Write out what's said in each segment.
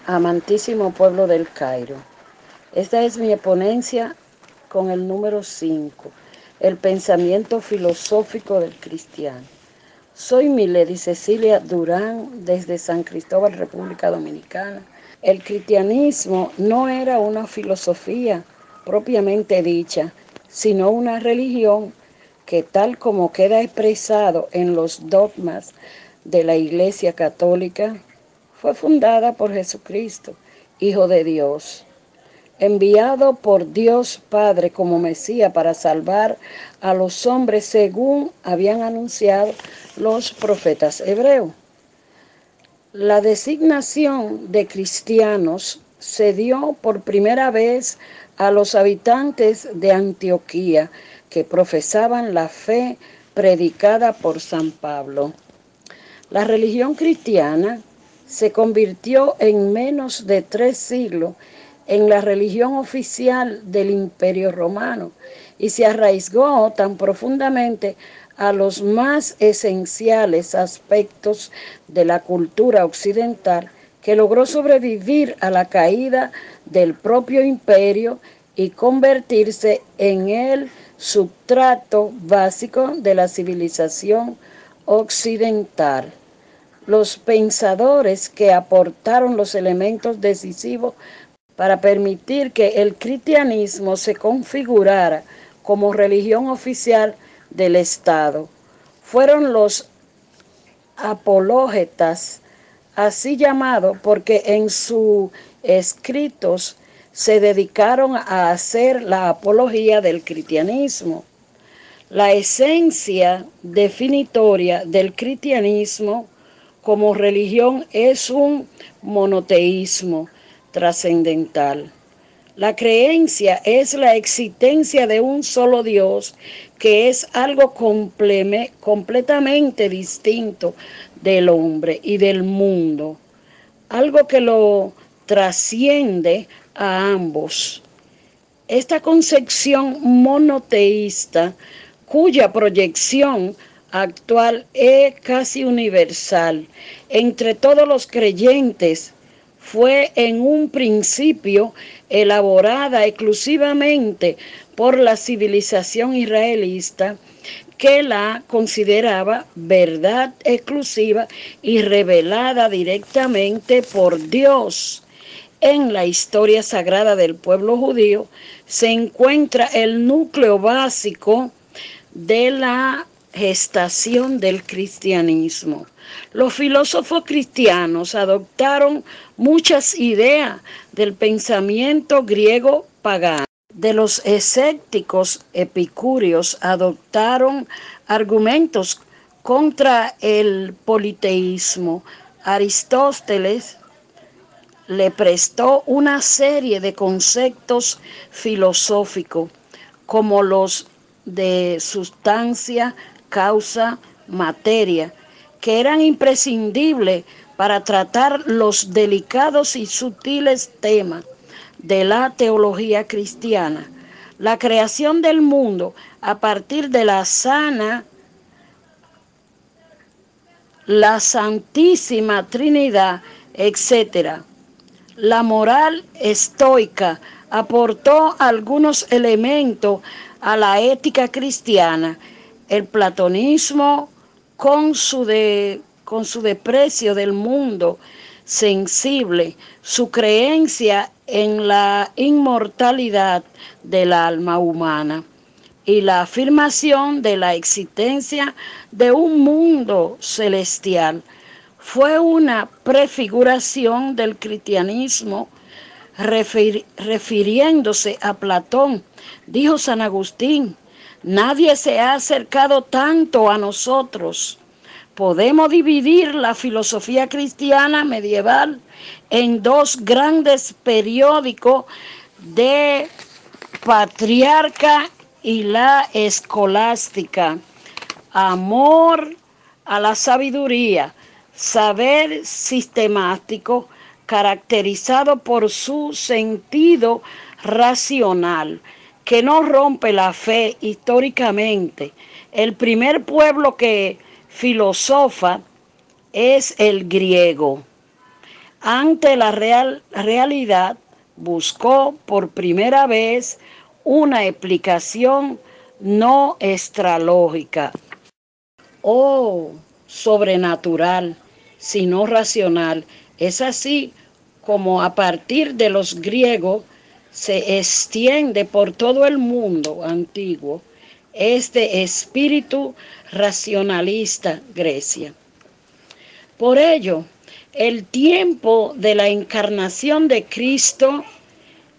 Amantísimo pueblo del Cairo, esta es mi ponencia con el número 5, el pensamiento filosófico del cristiano. Soy Milady Cecilia Durán desde San Cristóbal, República Dominicana. El cristianismo no era una filosofía propiamente dicha, sino una religión que, tal como queda expresado en los dogmas de la Iglesia Católica, fue fundada por Jesucristo, Hijo de Dios, enviado por Dios Padre como Mesías para salvar a los hombres según habían anunciado los profetas hebreos. La designación de cristianos se dio por primera vez a los habitantes de Antioquía que profesaban la fe predicada por San Pablo. La religión cristiana se convirtió en menos de 3 siglos en la religión oficial del Imperio Romano y se arraigó tan profundamente a los más esenciales aspectos de la cultura occidental que logró sobrevivir a la caída del propio imperio y convertirse en el sustrato básico de la civilización occidental. Los pensadores que aportaron los elementos decisivos para permitir que el cristianismo se configurara como religión oficial del Estado fueron los apológetas, así llamados porque en sus escritos se dedicaron a hacer la apología del cristianismo. La esencia definitoria del cristianismo como religión es un monoteísmo trascendental. La creencia es la existencia de un solo Dios, que es algo completamente distinto del hombre y del mundo, algo que lo trasciende a ambos. Esta concepción monoteísta, cuya proyección actual es casi universal entre todos los creyentes, fue en un principio elaborada exclusivamente por la civilización israelita, que la consideraba verdad exclusiva y revelada directamente por Dios. En la historia sagrada del pueblo judío se encuentra el núcleo básico de la gestación del cristianismo. Los filósofos cristianos adoptaron muchas ideas del pensamiento griego pagano. De los escépticos epicúreos adoptaron argumentos contra el politeísmo. Aristóteles le prestó una serie de conceptos filosóficos como los de sustancia, causa, materia, que eran imprescindibles para tratar los delicados y sutiles temas de la teología cristiana. La creación del mundo a partir de la Santísima Trinidad, etc. La moral estoica aportó algunos elementos a la ética cristiana. El platonismo, con su desprecio del mundo sensible, su creencia en la inmortalidad del alma humana y la afirmación de la existencia de un mundo celestial, fue una prefiguración del cristianismo. Refiriéndose a Platón, dijo San Agustín: nadie se ha acercado tanto a nosotros. Podemos dividir la filosofía cristiana medieval en 2 grandes periódicos de Patriarca y la Escolástica. Amor a la sabiduría, saber sistemático, caracterizado por su sentido racional, que no rompe la fe históricamente. El primer pueblo que filosofa es el griego. ante la realidad, buscó por primera vez una explicación no extralógica o sobrenatural, sino racional. Es así como a partir de los griegos se extiende por todo el mundo antiguo este espíritu racionalista Grecia. Por ello, el tiempo de la encarnación de Cristo,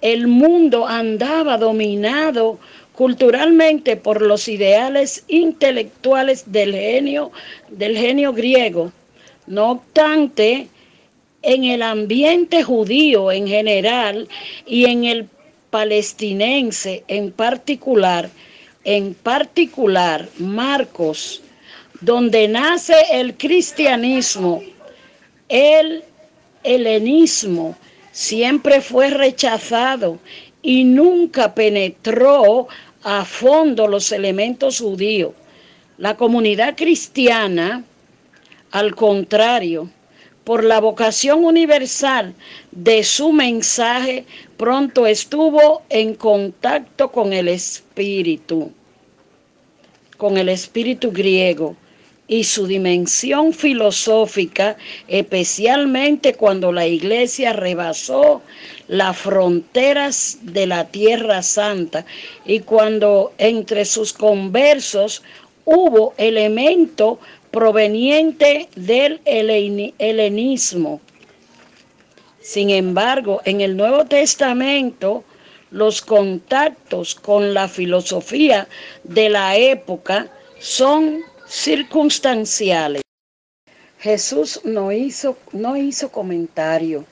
el mundo andaba dominado culturalmente por los ideales intelectuales del genio griego. No obstante, en el ambiente judío en general y en el palestinense en particular, Marcos, donde nace el cristianismo, el helenismo siempre fue rechazado y nunca penetró a fondo los elementos judíos. La comunidad cristiana, al contrario, por la vocación universal de su mensaje, pronto estuvo en contacto con el espíritu griego y su dimensión filosófica, especialmente cuando la Iglesia rebasó las fronteras de la Tierra Santa y cuando entre sus conversos hubo elemento proveniente del helenismo. Sin embargo, en el Nuevo Testamento, los contactos con la filosofía de la época son circunstanciales. Jesús no hizo comentario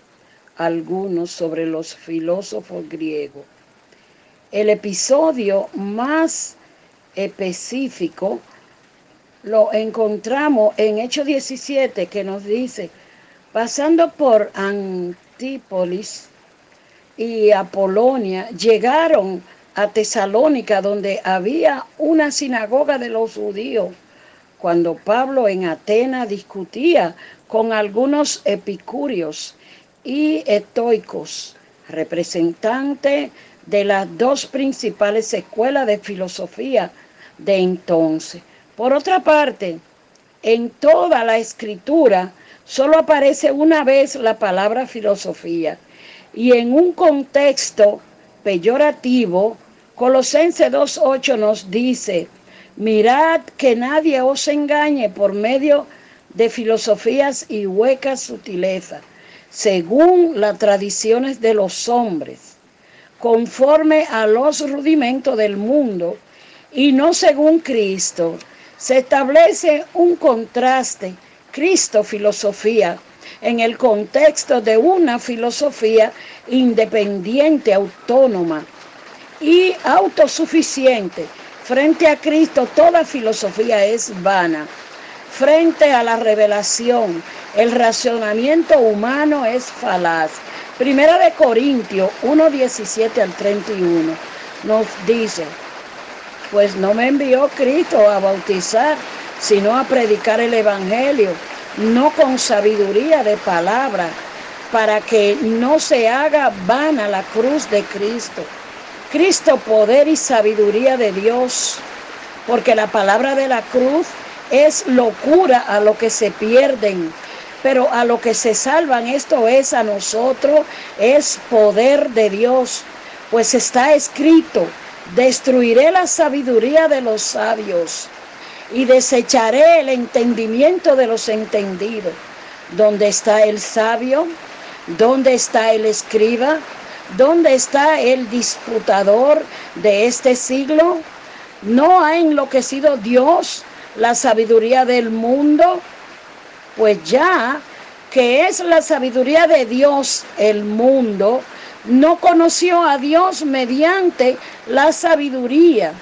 alguno sobre los filósofos griegos. El episodio más específico lo encontramos en Hechos 17, que nos dice: pasando por Antípolis y Apolonia, llegaron a Tesalónica, donde había una sinagoga de los judíos. Cuando Pablo en Atenas discutía con algunos epicúreos y estoicos, representantes de las dos principales escuelas de filosofía de entonces. Por otra parte, en toda la escritura solo aparece una vez la palabra filosofía, y en un contexto peyorativo. Colosenses 2:8 nos dice: mirad que nadie os engañe por medio de filosofías y huecas sutilezas, según las tradiciones de los hombres, conforme a los rudimentos del mundo, y no según Cristo. Se establece un contraste Cristo-filosofía en el contexto de una filosofía independiente, autónoma y autosuficiente. Frente a Cristo, toda filosofía es vana. Frente a la revelación, el razonamiento humano es falaz. Primera de Corintios 1:17 al 31 nos dice: pues no me envió Cristo a bautizar, sino a predicar el evangelio, no con sabiduría de palabra, para que no se haga vana la cruz de Cristo. Cristo, poder y sabiduría de Dios, porque la palabra de la cruz es locura a los que se pierden, pero a los que se salvan, esto es a nosotros, es poder de Dios, pues está escrito: destruiré la sabiduría de los sabios y desecharé el entendimiento de los entendidos. ¿Dónde está el sabio? ¿Dónde está el escriba? ¿Dónde está el disputador de este siglo? ¿No ha enloquecido Dios la sabiduría del mundo? Pues ya que es la sabiduría de Dios el mundo, no conoció a Dios mediante la sabiduría.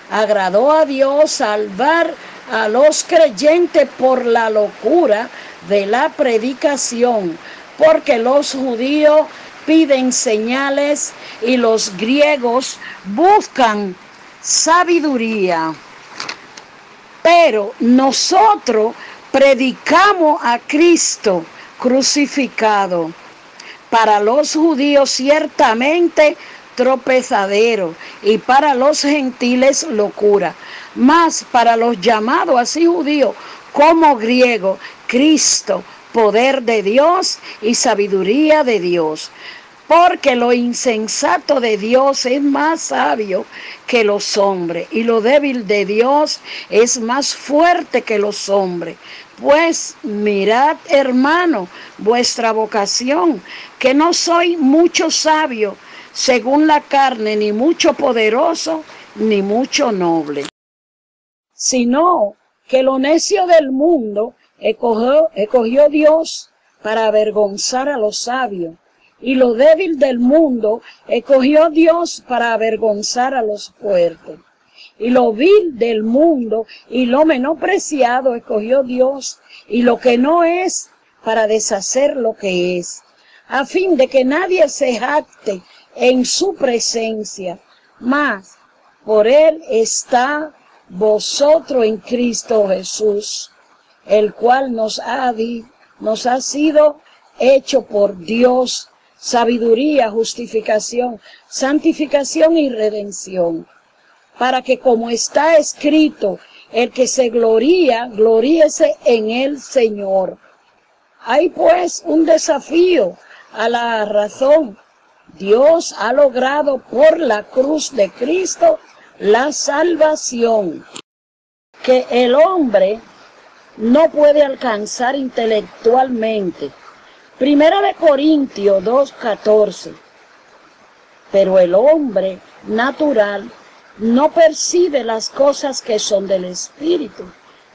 Agradó a Dios salvar a los creyentes por la locura de la predicación, porque los judíos piden señales y los griegos buscan sabiduría. Pero nosotros predicamos a Cristo crucificado. Para los judíos ciertamente tropezadero y para los gentiles locura. Mas para los llamados así judíos como griegos, Cristo, poder de Dios y sabiduría de Dios. Porque lo insensato de Dios es más sabio que los hombres, y lo débil de Dios es más fuerte que los hombres. Pues mirad, hermano, vuestra vocación, que no soy mucho sabio según la carne, ni mucho poderoso, ni mucho noble, sino que lo necio del mundo escogió Dios para avergonzar a los sabios, y lo débil del mundo escogió Dios para avergonzar a los fuertes. Y lo vil del mundo y lo menospreciado escogió Dios, y lo que no es, para deshacer lo que es, a fin de que nadie se jacte en su presencia. Mas por él está vosotros en Cristo Jesús, el cual nos ha sido hecho por Dios sabiduría, justificación, santificación y redención, para que, como está escrito, el que se gloría, gloríese en el Señor. Hay pues un desafío a la razón. Dios ha logrado por la cruz de Cristo la salvación que el hombre no puede alcanzar intelectualmente. Primera de Corintios 2:14. Pero el hombre natural no percibe las cosas que son del Espíritu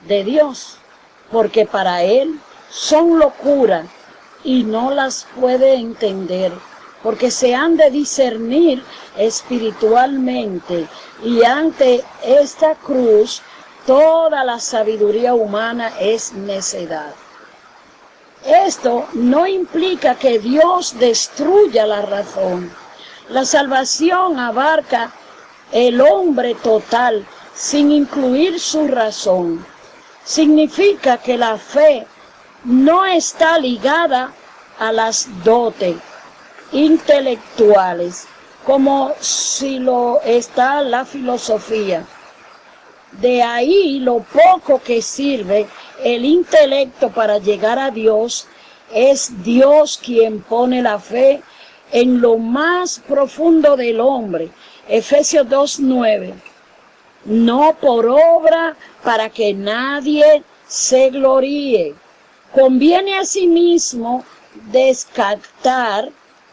de Dios, porque para él son locura y no las puede entender, porque se han de discernir espiritualmente, y ante esta cruz toda la sabiduría humana es necedad. Esto no implica que Dios destruya la razón. La salvación abarca el hombre total, sin incluir su razón. Significa que la fe no está ligada a las dotes intelectuales, como si lo está la filosofía. De ahí lo poco que sirve el intelecto para llegar a Dios. Es Dios quien pone la fe en lo más profundo del hombre. Efesios 2:9. No por obra, para que nadie se gloríe. Conviene asimismo descartar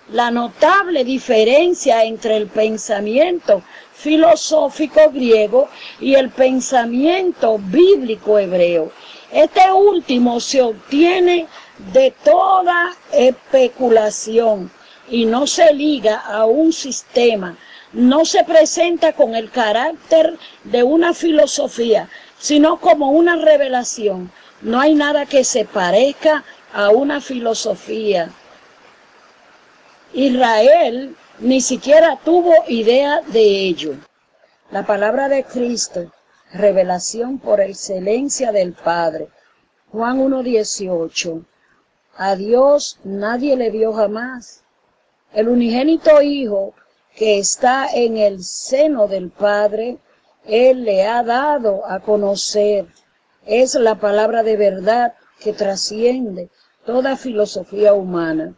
la notable diferencia entre el pensamiento filosófico griego y el pensamiento bíblico hebreo. Este último se obtiene de toda especulación y no se liga a un sistema, no se presenta con el carácter de una filosofía, sino como una revelación. No hay nada que se parezca a una filosofía. Israel ni siquiera tuvo idea de ello. La palabra de Cristo, revelación por excelencia del Padre. Juan 1:18. A Dios nadie le vio jamás. El unigénito Hijo que está en el seno del Padre, Él le ha dado a conocer. Es la palabra de verdad que trasciende toda filosofía humana.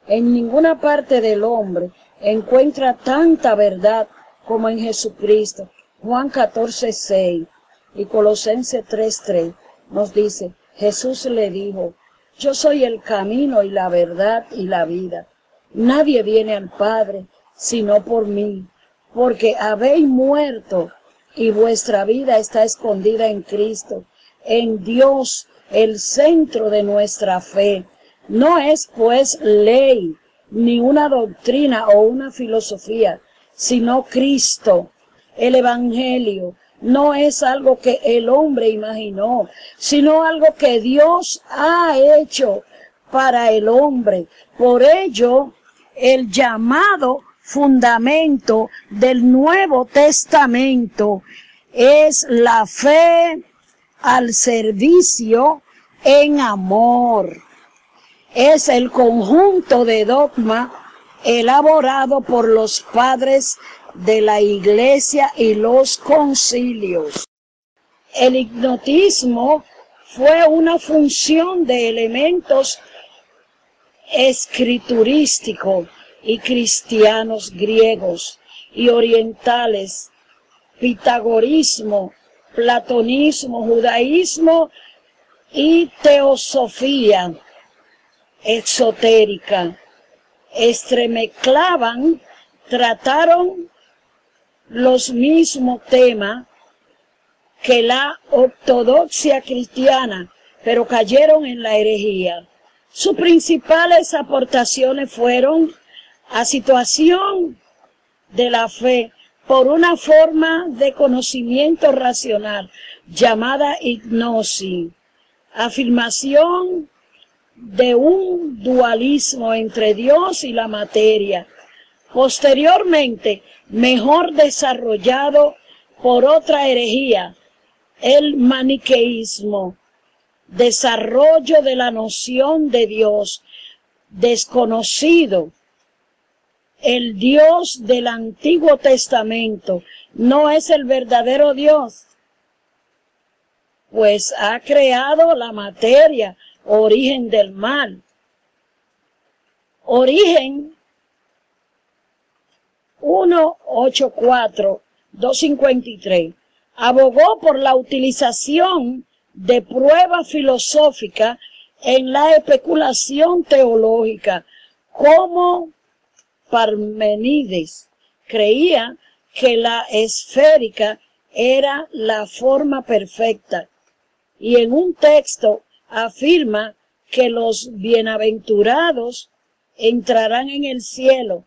En ninguna parte del hombre encuentra tanta verdad como en Jesucristo. Juan 14:6 y Colosenses 3:3 nos dice, Jesús le dijo, yo soy el camino y la verdad y la vida. Nadie viene al Padre sino por mí, porque habéis muerto y vuestra vida está escondida en Cristo, en Dios, el centro de nuestra fe. No es pues ley, ni una doctrina o una filosofía, sino Cristo. El Evangelio no es algo que el hombre imaginó, sino algo que Dios ha hecho para el hombre. Por ello, el llamado fundamento del Nuevo Testamento es la fe al servicio en amor. es el conjunto de dogma elaborado por los padres de la Iglesia y los concilios. El gnosticismo fue una función de elementos escriturísticos y cristianos griegos y orientales, pitagorismo, platonismo, judaísmo y teosofía exotérica. Entremezclaban, trataron los mismos temas que la ortodoxia cristiana, pero cayeron en la herejía. Sus principales aportaciones fueron a situación de la fe por una forma de conocimiento racional llamada gnosis, afirmación de un dualismo entre Dios y la materia, posteriormente mejor desarrollado por otra herejía, el maniqueísmo, desarrollo de la noción de Dios desconocido. El Dios del Antiguo Testamento no es el verdadero Dios, pues ha creado la materia, origen del mal. Origen 184-253 abogó por la utilización de pruebas filosóficas en la especulación teológica, como Parmenides creía que la esférica era la forma perfecta, y en un texto afirma que los bienaventurados entrarán en el cielo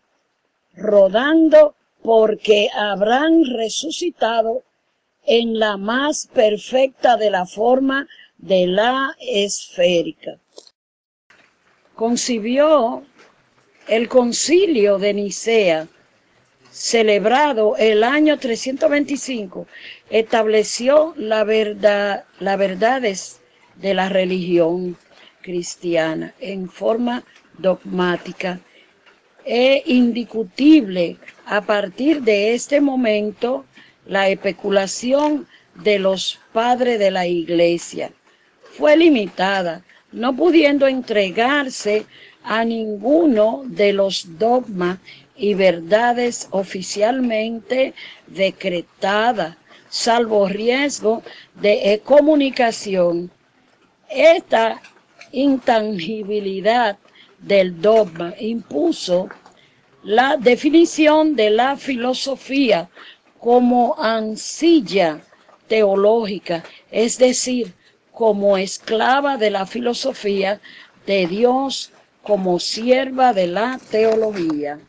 rodando porque habrán resucitado en la más perfecta de la forma de la esférica. Concibió el concilio de Nicea, celebrado el año 325, estableció las verdades de la religión cristiana en forma dogmática e indiscutible. A partir de este momento, la especulación de los padres de la Iglesia fue limitada, no pudiendo entregarse a ninguno de los dogmas y verdades oficialmente decretadas, salvo riesgo de excomunicación. Esta intangibilidad del dogma impuso la definición de la filosofía como ancilla teológica, es decir, como esclava de la filosofía de Dios, como sierva de la teología.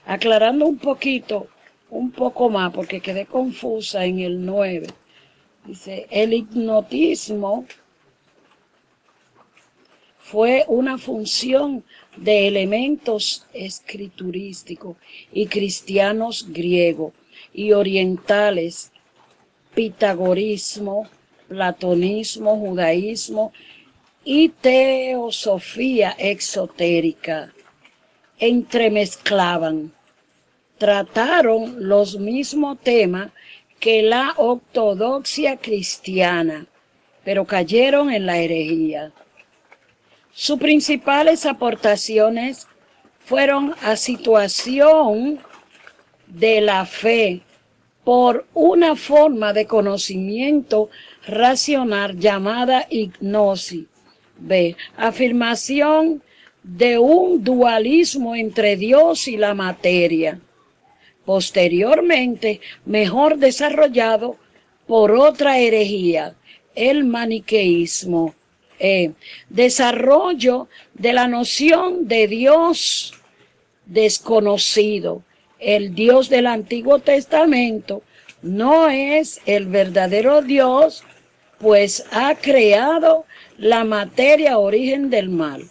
Aclarando un poco más, porque quedé confusa en el 9. Dice, el gnosticismo fue una función de elementos escriturísticos y cristianos griegos y orientales, pitagorismo, platonismo, judaísmo y teosofía exotérica. Entremezclaban, trataron los mismos temas que la ortodoxia cristiana, pero cayeron en la herejía. Sus principales aportaciones fueron a situación de la fe por una forma de conocimiento racional llamada gnosis. B. Afirmación de un dualismo entre Dios y la materia, posteriormente mejor desarrollado por otra herejía, el maniqueísmo. Desarrollo de la noción de Dios desconocido. El Dios del Antiguo Testamento no es el verdadero Dios, pues ha creado la materia, origen del mal.